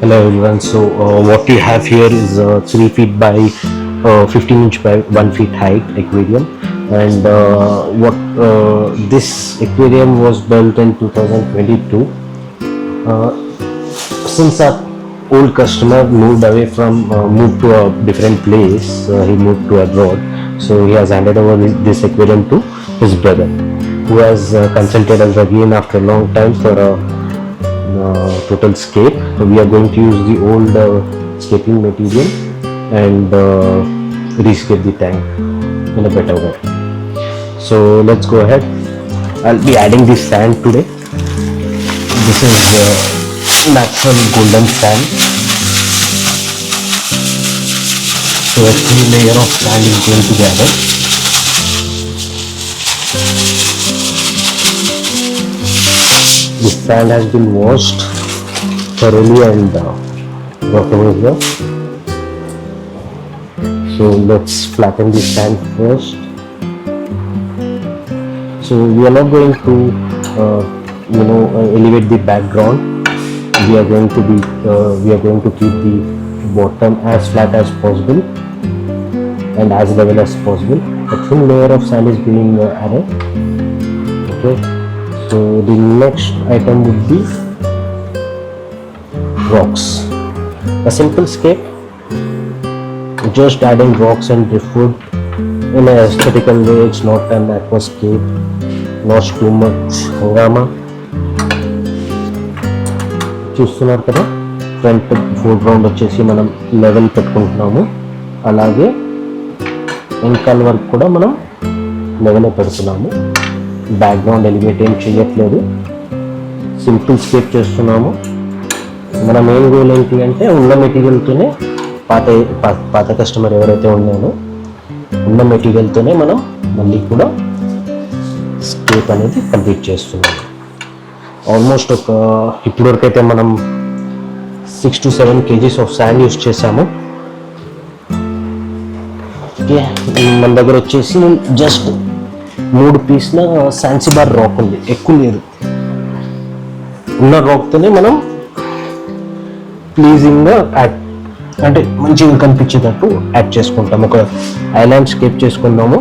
Hello everyone. What we have here is 3 feet by 15 inch by 1 feet height aquarium, and what this aquarium was built in 2022. Uh, since our old customer moved to a different place, he moved to abroad, so he has handed over this aquarium to his brother, who has consulted us again after a long time for a total scape. We are going to use the old scaping material and rescape the tank in a better way. So let's go ahead. I'll be adding this sand today. This is natural golden sand. So a thin layer of sand is going to be added. This sand has been washed thoroughly and broken here. So let's flatten the sand first. So we are not going to elevate the background. We are going to keep the bottom as flat as possible and as level as possible. A thin layer of sand is being added. Okay. So the next item would be rocks. A simple scape, just adding rocks and driftwood in an aesthetical way. It's not an aquascape, not too much hangama. చూస్తున్నారు కదా, front foreground వచ్చేసి మనం level పెట్టుకుంటున్నాము, అలాగే వెనకాల వరకు కూడా మనం level పెడుతున్నాము. బ్యాక్గ్రౌండ్ ఎలివేట్ ఏం చేయట్లేదు, సింపుల్ స్కేప్ చేస్తున్నాము. మన మెయిన్ గోల్ ఏంటి అంటే ఉన్న మెటీరియల్తోనే పాత కస్టమర్ ఎవరైతే ఉన్నారో ఉన్న మెటీరియల్తోనే మనం మళ్ళీ కూడా స్కేప్ అనేది కంప్లీట్ చేస్తున్నాము. ఆల్మోస్ట్ ఇప్పటివరకు అయితే మనం 6 to 7 kgs of sand use చేసాము. ఓకే, మన దగ్గర వచ్చేసి జస్ట్ 3 పీస్ల సాన్సిబార్ రాక్ ఉంది, ఎక్కువ లేదు. ఉన్న రాక్తోనే మనం ప్లీజింగ్గా అంటే మంచిగా కనిపించేటట్టు యాడ్ చేసుకుంటాము. ఒక ఐలాండ్ స్కేప్ చేసుకుందాము.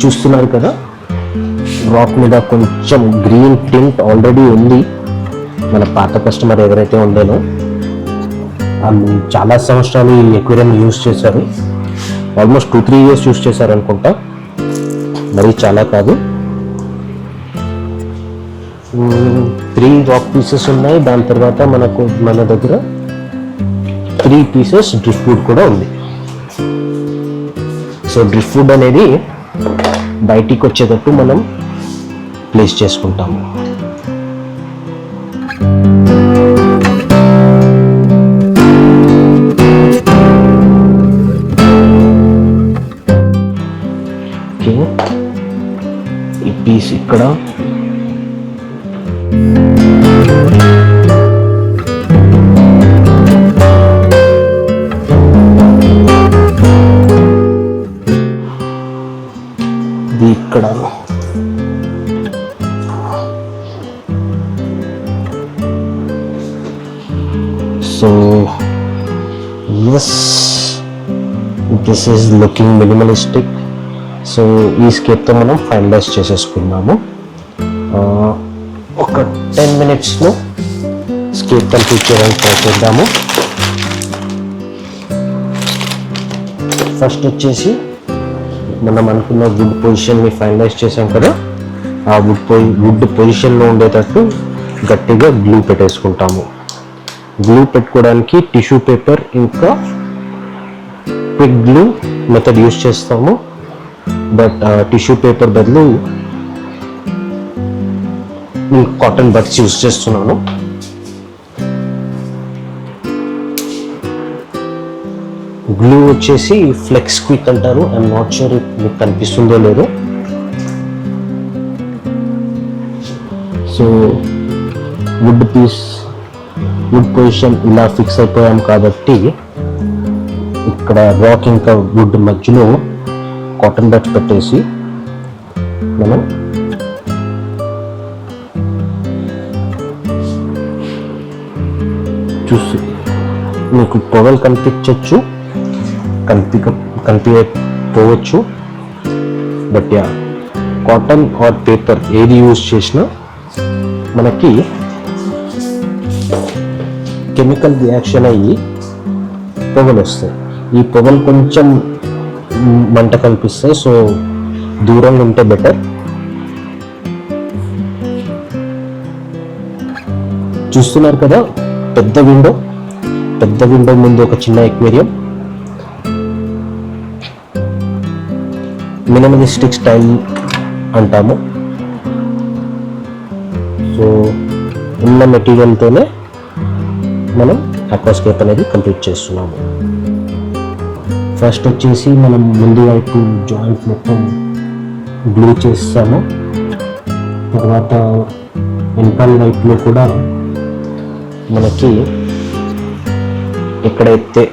చూస్తున్నారు కదా, రాక్ మీద కొంచెం గ్రీన్ టింట్ ఆల్రెడీ ఉంది. మన పాత కస్టమర్ ఎవరైతే ఉండేనో వాళ్ళు చాలా సంవత్సరాలు ఈ ఎక్వేరియం యూజ్ చేశారు. ఆల్మోస్ట్ 2-3 years యూజ్ చేశారు అనుకుంటా, మరీ చాలా కాదు. 3 రాక్ పీసెస్ ఉన్నాయి. దాని తర్వాత మన దగ్గర 3 pieces డ్రిఫ్ట్వుడ్ కూడా ఉంది. సో డ్రిఫ్ట్వుడ్ అనేది బయటికి వచ్చేటట్టు మనం ప్లేస్ చేసుకుంటాము. ఓకే, ఈ పీస్ ఇక్కడ ఇక్కడ so yes, this is looking minimalistic. So ఈ స్కేప్తో మనం ఫైనలైజ్ చేసేసుకున్నాము. ఒక 10 minutesలో స్కేప్ కంప్లీట్ చేయడానికి ట్రై చేద్దాము. ఫస్ట్ వచ్చేసి మనం అనుకున్న వుడ్ పొజిషన్ని ఫైనలైజ్ చేసాం కదా, ఆ వుడ్ పొజిషన్లో ఉండేటట్టు గట్టిగా గ్లూ పెట్టేసుకుంటాము. గ్లూ పెట్టుకోవడానికి టిష్యూ పేపర్ ఇంకా క్విక్ గ్లూ మెథడ్ యూస్ చేస్తాము. బట్ టిష్యూ పేపర్ బదులు కాటన్ బడ్స్ యూస్ చేస్తున్నాను. గ్లూ వచ్చేసి ఫ్లెక్స్ క్విక్ అంటారు. ఐఎమ్ నాట్ షూర్ మీకు కనిపిస్తుందో లేదో. సో వుడ్ పొజిషన్ ఇలా ఫిక్స్ అయిపోయాం కాబట్టి ఇక్కడ రాక్ ఇంకా వుడ్ మధ్యలో కాటన్ బడ్స్ పెట్టేసి మనం చూసి మీకు పొగలు కనిపించవచ్చు, కనిపించకపోవచ్చు. But yeah, cotton or paper ఏది యూజ్ చేసినా మనకి కెమికల్ రియాక్షన్ అయ్యి పొగలు వస్తాయి. ఈ పొగలు కొంచెం మంట కనిపిస్తాయి, సో దూరంగా ఉంటే బెటర్. చూస్తున్నారు కదా, పెద్ద విండో ముందు ఒక చిన్న ఎక్వేరియం. మినిమలిస్టిక్ స్టైల్ అంటాము. సో ఉన్న మెటీరియల్తోనే మనం అక్వాస్కేప్ అనేది కంప్లీట్ చేస్తున్నాము. ఫస్ట్ వచ్చేసి మనం ముందు వైపు జాయింట్ మొత్తం గ్లూ చేస్తాము. తర్వాత వెనకాల వైపులో కూడా మనకి ఎక్కడైతే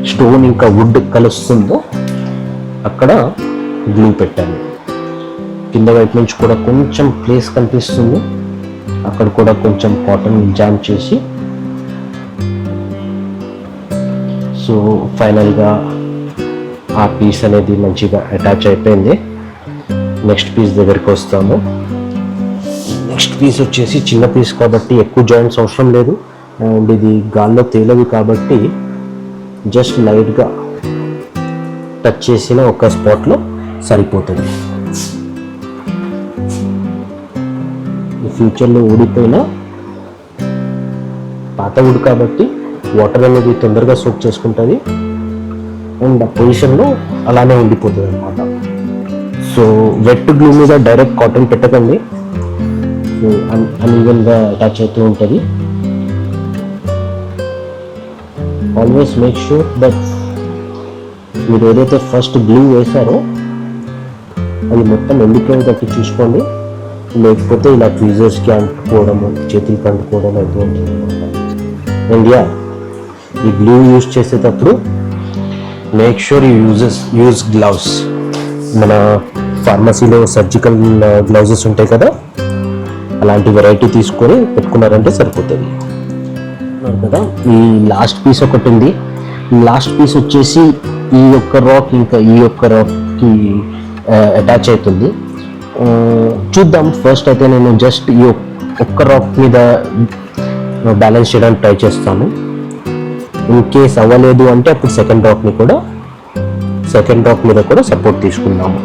స్టోన్ ఇంకా వుడ్ కలుస్తుందో అక్కడ గ్లూ పెట్టాను. కింద వైపు నుంచి కూడా కొంచెం ప్లేస్ కనిపిస్తుంది, అక్కడ కూడా కొంచెం కాటన్ జామ్ చేసి, సో ఫైనల్గా ఆ పీస్ అనేది మంచిగా అటాచ్ అయిపోయింది. నెక్స్ట్ పీస్ దగ్గరికి వస్తాము. నెక్స్ట్ పీస్ వచ్చేసి చిన్న పీస్ కాబట్టి ఎక్కువ జాయింట్స్ అవసరం లేదు, అండ్ ఇది గాల్లో తేలవి కాబట్టి జస్ట్ లైట్గా టచ్ చేసిన ఒక స్పాట్లో సరిపోతుంది. ఫ్యూచర్లో ఊడిపోయినా పాత వుడ్ కాబట్టి వాటర్ అనేది తొందరగా సోక్ చేసుకుంటుంది అండ్ ఆ పొజిషన్లో అలానే ఉండిపోతుంది అనమాట. సో వెట్ గ్లూ మీద డైరెక్ట్ కాటన్ పెట్టకండి, సో అన్ఈవెన్గా అటాచ్ అవుతూ ఉంటుంది. ఆల్వేస్ మేక్ షూర్ దట్ మీరు ఏదైతే ఫస్ట్ గ్లూ వేశారో అది మొత్తం ఎండిపోయేటట్టు చూసుకోండి, లేకపోతే ఇలా ట్వీజర్స్కి అంటుకోవడము, చేతులకి అంటుకోవడం అవుతూ ఉంటుంది అనమాట. అండ్ యా, ఈ గ్లూ యూజ్ చేసేటప్పుడు మేక్ షూర్ యూజ్ గ్లౌస్. మన ఫార్మసీలో సర్జికల్ గ్లౌజెస్ ఉంటాయి కదా, అలాంటి వెరైటీ తీసుకొని పెట్టుకున్నారంటే సరిపోతుంది కదా. ఈ లాస్ట్ పీస్ ఒకటి ఉంది. లాస్ట్ పీస్ వచ్చేసి ఈ యొక్క రాక్ ఇంకా ఈ యొక్క రాక్కి అటాచ్ అవుతుంది. చూద్దాం. ఫస్ట్ అయితే నేను జస్ట్ ఈ ఒక్క రాక్ మీద బ్యాలెన్స్ చేయడానికి ట్రై చేస్తాను. ఇన్ కేస్ అవ్వలేదు అంటే అప్పుడు సెకండ్ రాక్ మీద కూడా సపోర్ట్ తీసుకుందాము.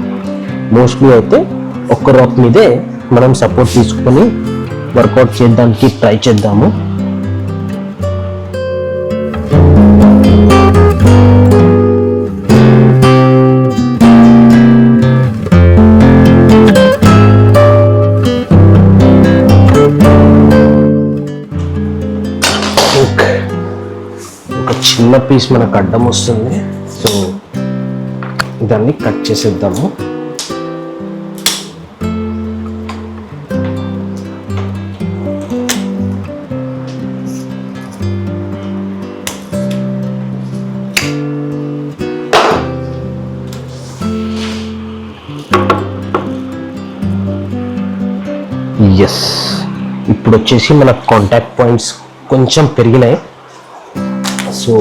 మోస్ట్లీ అయితే ఒక్క రాక్ మీదే మనం సపోర్ట్ తీసుకొని వర్కౌట్ చేయడానికి ట్రై చేద్దాము. ఒక చిన్న పీస్ మనకు అడ్డం వస్తుంది, సో దాన్ని కట్ చేసేద్దాము. ఎస్, ఇప్పుడు వచ్చేసి మన కాంటాక్ట్ పాయింట్స్ కొంచెం పెరిగినాయి, so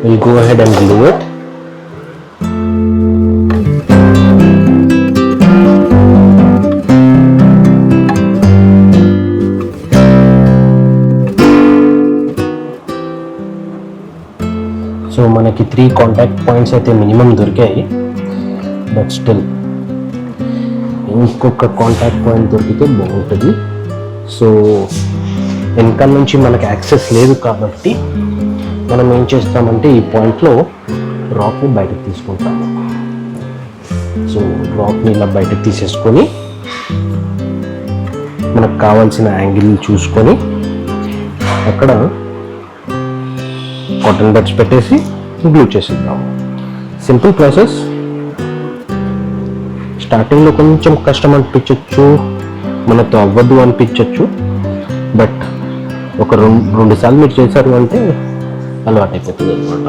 will go ahead and glue it. So మనకి 3 కాంటాక్ట్ పాయింట్స్ అయితే మినిమం దొరికాయి, బట్ స్టిల్ ఇంకొక కాంటాక్ట్ పాయింట్ దొరికితే బాగుంటుంది. సో వెనకాల నుంచి మనకి యాక్సెస్ లేదు కాబట్టి మనం ఏం చేస్తామంటే ఈ పాయింట్లో రాక్ని బయటకు తీసుకుంటాము. సో రాక్ని ఇలా బయటకు తీసేసుకొని మనకు కావాల్సిన యాంగిల్ చూసుకొని అక్కడ కాటన్ బడ్స్ పెట్టేసి గ్లూ చేసేద్దాము. Simple process. స్టార్టింగ్లో కొంచెం కష్టం అనిపించవచ్చు, మనతో అవ్వదు అనిపించవచ్చు, బట్ ఒక రెండు సార్లు మీరు చేశారు అంటే అలవాటు అయిపోతుంది అనమాట.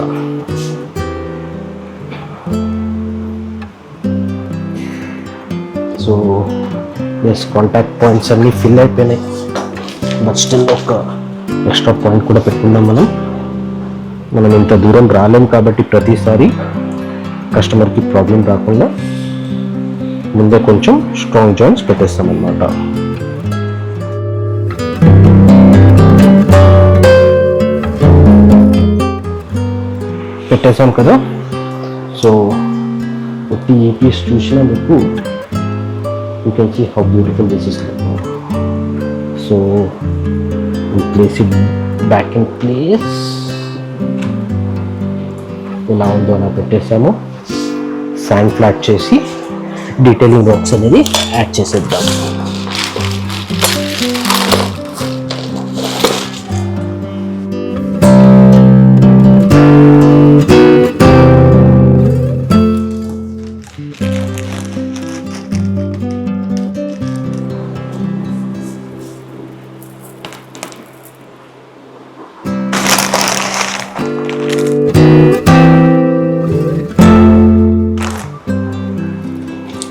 సో ఎస్, కాంటాక్ట్ పాయింట్స్ అన్నీ ఫిల్ అయిపోయినాయి. బట్ స్టిల్ ఒక ఎక్స్ట్రా పాయింట్ కూడా పెట్టుకున్నాం. మనం ఇంత దూరం రాలేం కాబట్టి ప్రతిసారి కస్టమర్కి ప్రాబ్లం రాకుండా ముందే కొంచెం స్ట్రాంగ్ జాయింట్స్ పెట్టేస్తాం అన్నమాట. పెట్టేసాం కదా. సో ప్రతి ఈ పీస్ చూసినా మీకు you can see how beautiful this is. So place it back in place. ఎలా ఉందో అలా పెట్టేసాము. శాండ్ ఫ్లాట్ చేసి డీటెయిలింగ్ బాక్స్ అనేది యాడ్ చేసేద్దాం.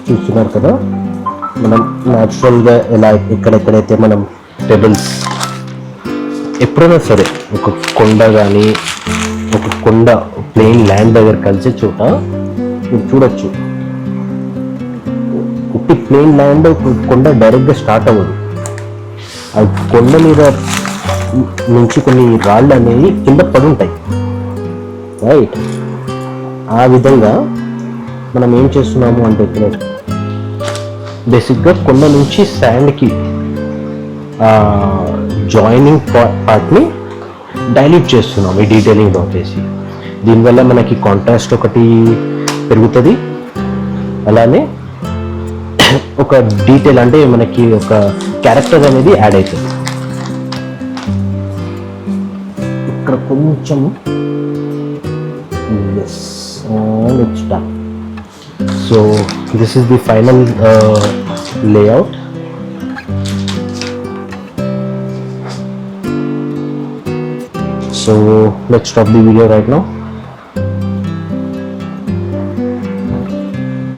చూస్తున్నారు కదా, మనం న్యాచురల్గా ఎలా ఎక్కడెక్కడైతే మనం టెబుల్స్ ఎప్పుడైనా సరే ఒక కొండ కానీ ఒక కొండ ప్లెయిన్ ల్యాండ్ దగ్గర కలిసే చోట మీరు చూడొచ్చు. ఉట్టి ప్లెయిన్ ల్యాండ్ కొండ డైరెక్ట్గా స్టార్ట్ అవ్వదు. ఆ కొండ మీద నుంచి కొన్ని రాళ్ళు అనేవి కింద పడి ఉంటాయి, రైట్? ఆ విధంగా మనం ఏం చేస్తున్నాము అంటే ఇక్కడ బేసిక్గా కొండ నుంచి శాండ్కి జాయినింగ్ పార్ట్ని డైల్యూట్ చేస్తున్నాం ఈ డీటెయిలింగ్ వేసి. దీనివల్ల మనకి కాంట్రాస్ట్ ఒకటి పెరుగుతుంది, అలానే ఒక డీటెయిల్ అంటే మనకి ఒక క్యారెక్టర్ అనేది యాడ్ అవుతుంది. ఇక్కడ కొంచెం it's done. So this is the final layout. So let's stop the video right now.